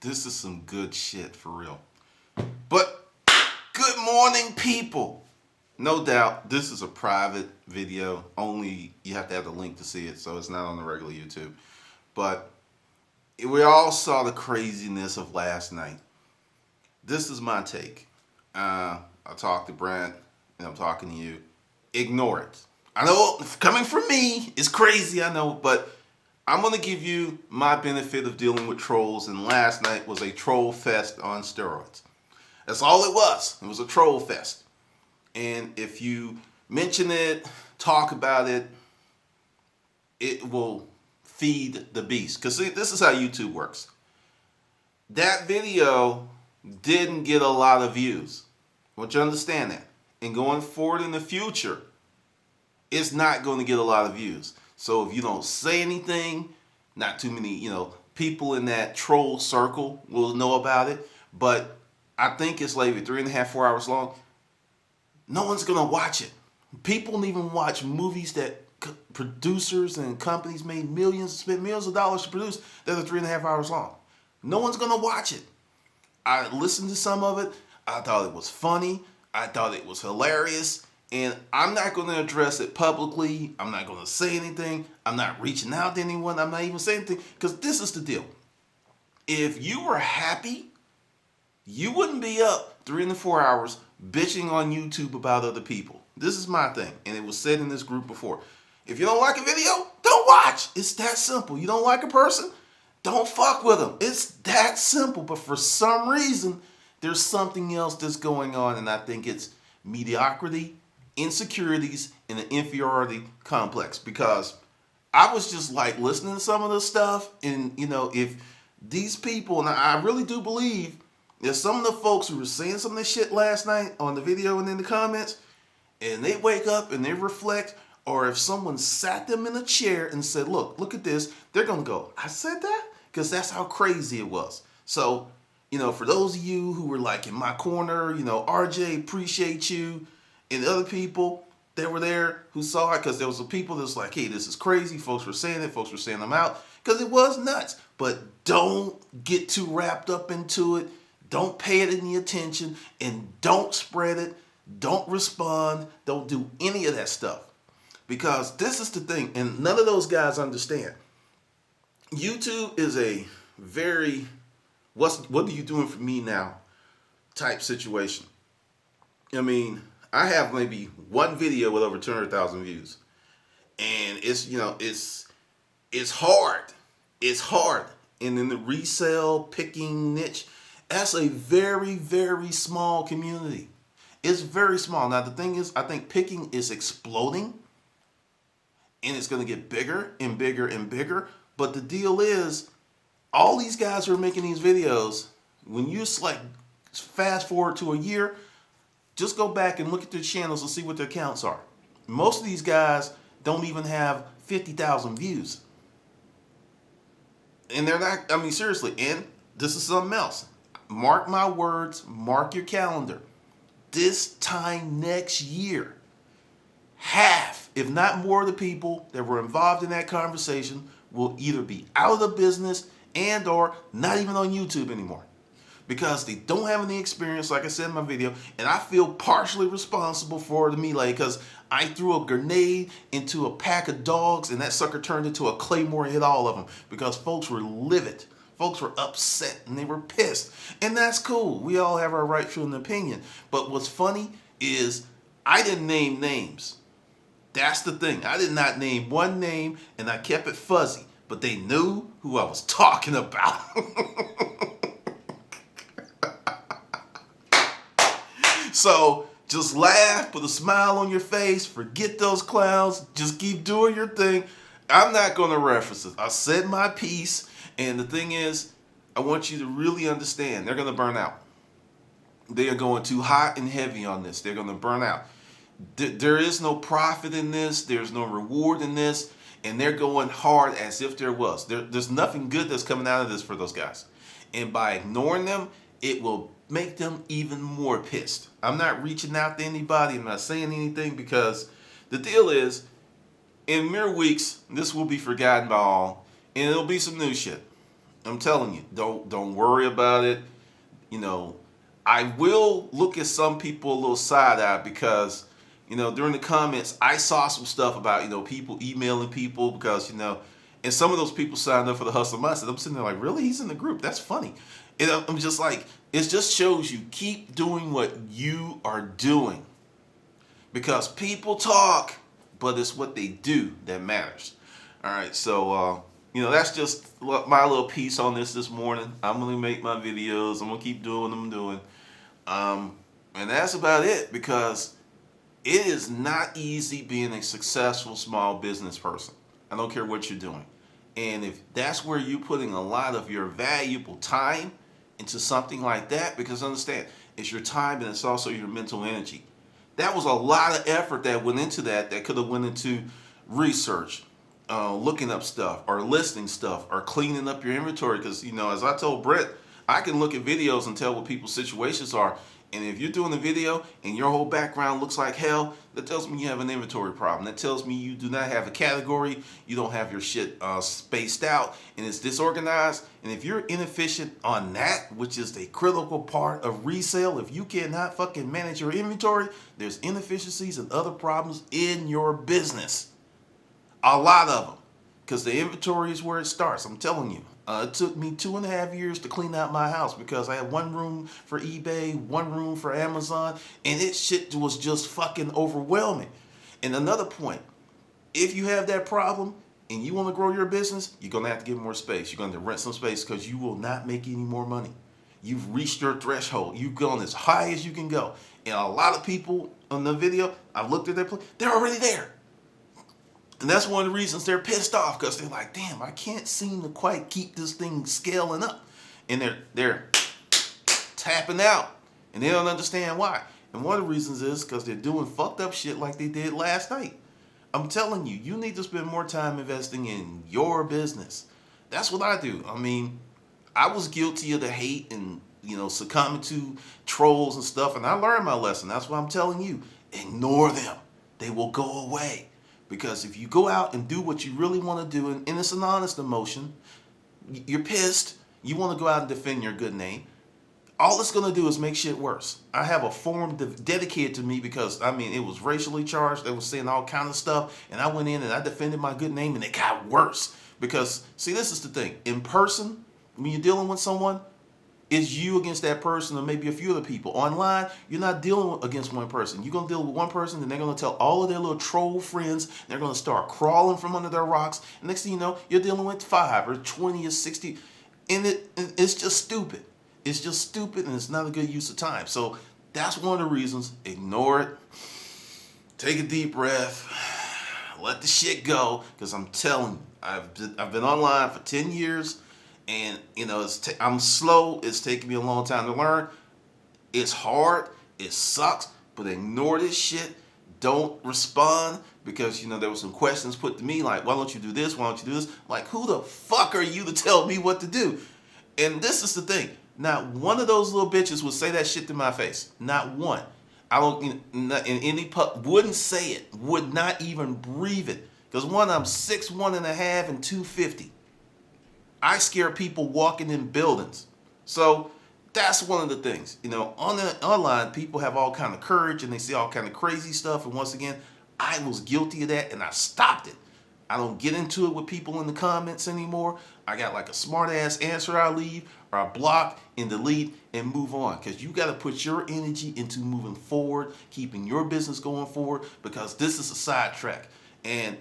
This is some good shit for real. But good morning, people. No doubt, this is a private video. Only you have to have the link to see it, so it's not on the regular YouTube. But we all saw the craziness of last night. This is my take. I talked to Brent, and I'm talking to you. Ignore it. I know coming from me is crazy, I know, but I'm going to give you my benefit of dealing with trolls, and last night was a troll fest on steroids. That's all it was. It was a troll fest. And if you mention it, talk about it, it will feed the beast. Because this is how YouTube works. That video didn't get a lot of views. I want you to understand that. And going forward in the future, it's not going to get a lot of views. So if you don't say anything, not too many, people in that troll circle will know about it. But I think it's like 3.5, 4 hours long. No one's going to watch it. People don't even watch movies that producers and companies spent millions of dollars to produce that are 3.5 hours long. No one's going to watch it. I listened to some of it. I thought it was funny. I thought it was hilarious. And I'm not going to address it publicly. I'm not going to say anything. I'm not reaching out to anyone. I'm not even saying anything. Because this is the deal. If you were happy, you wouldn't be up 3 to 4 hours bitching on YouTube about other people. This is my thing. And it was said in this group before. If you don't like a video, don't watch. It's that simple. You don't like a person, don't fuck with them. It's that simple. But for some reason, there's something else that's going on. And I think it's mediocrity, insecurities, and an inferiority complex. Because I was just like listening to some of this stuff. And, if these people, and I really do believe there's some of the folks who were saying some of this shit last night on the video and in the comments, and they wake up and they reflect, or if someone sat them in a chair and said, look at this, they're going to go, I said that? Because that's how crazy it was. So, for those of you who were like in my corner, RJ, appreciate you, and other people that were there who saw it, because there was some people that was like, hey, this is crazy. Folks were saying it. Folks were saying them out because it was nuts. But don't get too wrapped up into it. Don't pay it any attention, and don't spread it. Don't respond. Don't do any of that stuff. Because this is the thing, and none of those guys understand. YouTube is a very, what are you doing for me now type situation. I mean, I have maybe one video with over 200,000 views. And it's, it's hard. It's hard. And in the resale picking niche, that's a very, very small community. It's very small. Now, the thing is, I think picking is exploding. And it's going to get bigger and bigger and bigger. But the deal is, all these guys who are making these videos, when you fast forward to a year, just go back and look at their channels and see what their counts are. Most of these guys don't even have 50,000 views. And they're not, seriously. And this is something else. Mark my words, mark your calendar. This time next year, half, if not more, of the people that were involved in that conversation will either be out of the business and or not even on YouTube anymore. Because they don't have any experience, like I said in my video, and I feel partially responsible for the melee because I threw a grenade into a pack of dogs and that sucker turned into a claymore and hit all of them because folks were livid. Folks were upset and they were pissed. And that's cool. We all have our right to an opinion. But what's funny is I didn't name names. That's the thing. I did not name one name and I kept it fuzzy. But they knew who I was talking about. So just laugh, put a smile on your face, forget those clowns, just keep doing your thing. I'm not going to reference it. I said my piece, and the thing is, I want you to really understand, they're going to burn out. They are going too hot and heavy on this. They're going to burn out. There is no profit in this. There's no reward in this, and they're going hard as if there was. There's nothing good that's coming out of this for those guys. And by ignoring them, it will make them even more pissed. I'm not reaching out to anybody. I'm not saying anything because the deal is, in mere weeks, this will be forgotten by all, and it'll be some new shit. I'm telling you, don't worry about it. You know, I will look at some people a little side-eye because, during the comments, I saw some stuff about, people emailing people because, and some of those people signed up for the hustle mindset. I'm sitting there like, really? He's in the group. That's funny. And I'm just like, it just shows you keep doing what you are doing because people talk, but it's what they do that matters. All right, so that's just my little piece on this morning. I'm gonna make my videos. I'm gonna keep doing what I'm doing, and that's about it because it is not easy being a successful small business person. I don't care what you're doing, and if that's where you're putting a lot of your valuable time into something like that, because understand, it's your time and it's also your mental energy. That was a lot of effort that went into that could have went into research, looking up stuff or listing stuff or cleaning up your inventory. Because, as I told Brett, I can look at videos and tell what people's situations are. And if you're doing a video and your whole background looks like hell, that tells me you have an inventory problem. That tells me you do not have a category. You don't have your shit spaced out and it's disorganized. And if you're inefficient on that, which is the critical part of resale, if you cannot fucking manage your inventory, there's inefficiencies and other problems in your business. A lot of them. Because the inventory is where it starts. I'm telling you. It took me 2.5 years to clean out my house because I had one room for eBay, one room for Amazon, and it shit was just fucking overwhelming. And another point, if you have that problem and you want to grow your business, you're going to have to get more space. You're going to rent some space because you will not make any more money. You've reached your threshold. You've gone as high as you can go. And a lot of people on the video, I've looked at their place, they're already there. And that's one of the reasons they're pissed off because they're like, damn, I can't seem to quite keep this thing scaling up. And they're tapping out and they don't understand why. And one of the reasons is because they're doing fucked up shit like they did last night. I'm telling you, you need to spend more time investing in your business. That's what I do. I mean, I was guilty of the hate and, succumbing to trolls and stuff. And I learned my lesson. That's what I'm telling you. Ignore them. They will go away. Because if you go out and do what you really want to do, and it's an honest emotion, you're pissed, you want to go out and defend your good name, all it's going to do is make shit worse. I have a forum dedicated to me because, it was racially charged. They were saying all kind of stuff. And I went in and I defended my good name and it got worse. Because, see, this is the thing. In person, when you're dealing with someone, it's you against that person or maybe a few other people. Online, you're not dealing against one person. You're going to deal with one person and they're going to tell all of their little troll friends. They're going to start crawling from under their rocks. And next thing you know, you're dealing with 5 or 20 or 60. And it's just stupid. It's just stupid and it's not a good use of time. So that's one of the reasons. Ignore it. Take a deep breath. Let the shit go. Because I'm telling you, I've been online for 10 years. And, I'm slow. It's taking me a long time to learn. It's hard. It sucks. But ignore this shit. Don't respond because, there were some questions put to me like, why don't you do this? Why don't you do this? Like, who the fuck are you to tell me what to do? And this is the thing. Not one of those little bitches would say that shit to my face. Not one. I don't, wouldn't say it. Would not even breathe it. Because one, I'm 6'1.5" and 250. I scare people walking in buildings. So that's one of the things. Online, people have all kind of courage and they see all kind of crazy stuff. And once again, I was guilty of that and I stopped it. I don't get into it with people in the comments anymore. I got like a smart ass answer I leave or I block and delete and move on. Because you got to put your energy into moving forward, keeping your business going forward because this is a sidetrack. And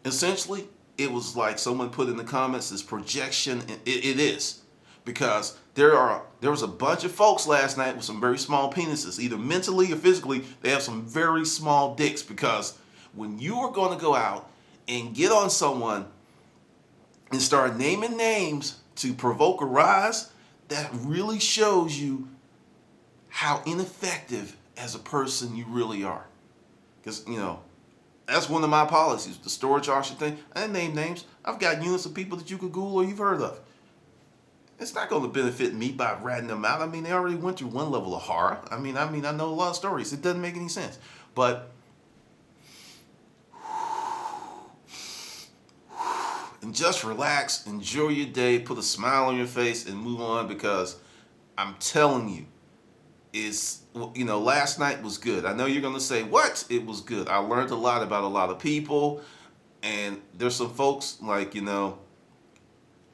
essentially, it was like someone put in the comments this projection. It is because there was a bunch of folks last night with some very small penises, either mentally or physically. They have some very small dicks because when you are going to go out and get on someone and start naming names to provoke a rise, that really shows you how ineffective as a person you really are. Because, that's one of my policies, the storage auction thing. I didn't name names. I've got units of people that you could Google or you've heard of. It's not going to benefit me by ratting them out. They already went through one level of horror. I know a lot of stories. It doesn't make any sense. But and just relax, enjoy your day, put a smile on your face, and move on, because I'm telling you, last night was good. I know you're going to say, what? It was good. I learned a lot about a lot of people, and there's some folks I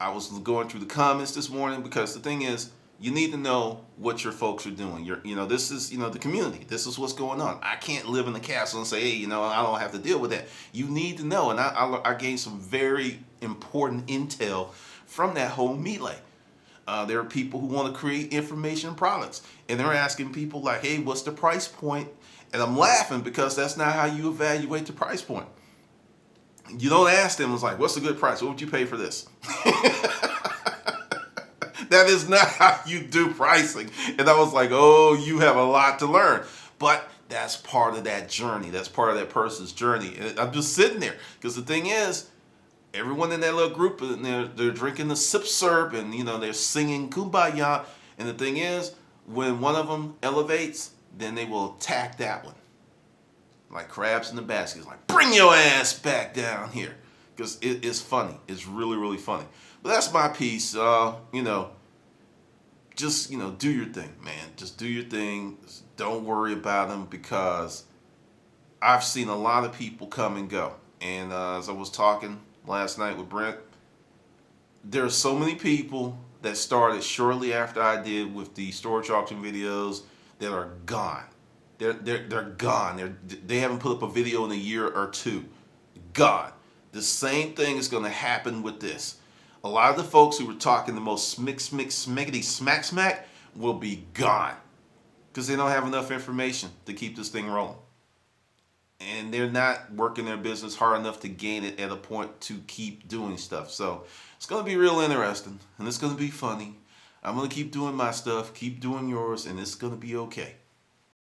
was going through the comments this morning, because the thing is, you need to know what your folks are doing. This is, the community. This is what's going on. I can't live in the castle and say, hey, I don't have to deal with that. You need to know. And I gained some very important intel from that whole melee. There are people who want to create information products, and they're asking people like, hey, what's the price point? And I'm laughing, because that's not how you evaluate the price point. You don't ask them, it's like, what's a good price? What would you pay for this? That is not how you do pricing. And I was like, oh, you have a lot to learn. But that's part of that journey. That's part of that person's journey. And I'm just sitting there, because the thing is, everyone in that little group, they're drinking the sip syrup, and they're singing kumbaya. And the thing is, when one of them elevates, then they will attack that one like crabs in the basket. It's like, bring your ass back down here, because it is funny. It's really, really funny. But that's my piece. Just do your thing, man. Just do your thing. Don't worry about them, because I've seen a lot of people come and go. And as I was talking last night with Brent, there are so many people that started shortly after I did with the storage auction videos that are gone. They're gone. They haven't put up a video in a year or two. Gone. The same thing is going to happen with this. A lot of the folks who were talking the most smickety smack will be gone, because they don't have enough information to keep this thing rolling. And they're not working their business hard enough to gain it at a point to keep doing stuff. So it's going to be real interesting, and it's going to be funny. I'm going to keep doing my stuff, keep doing yours, and it's going to be okay.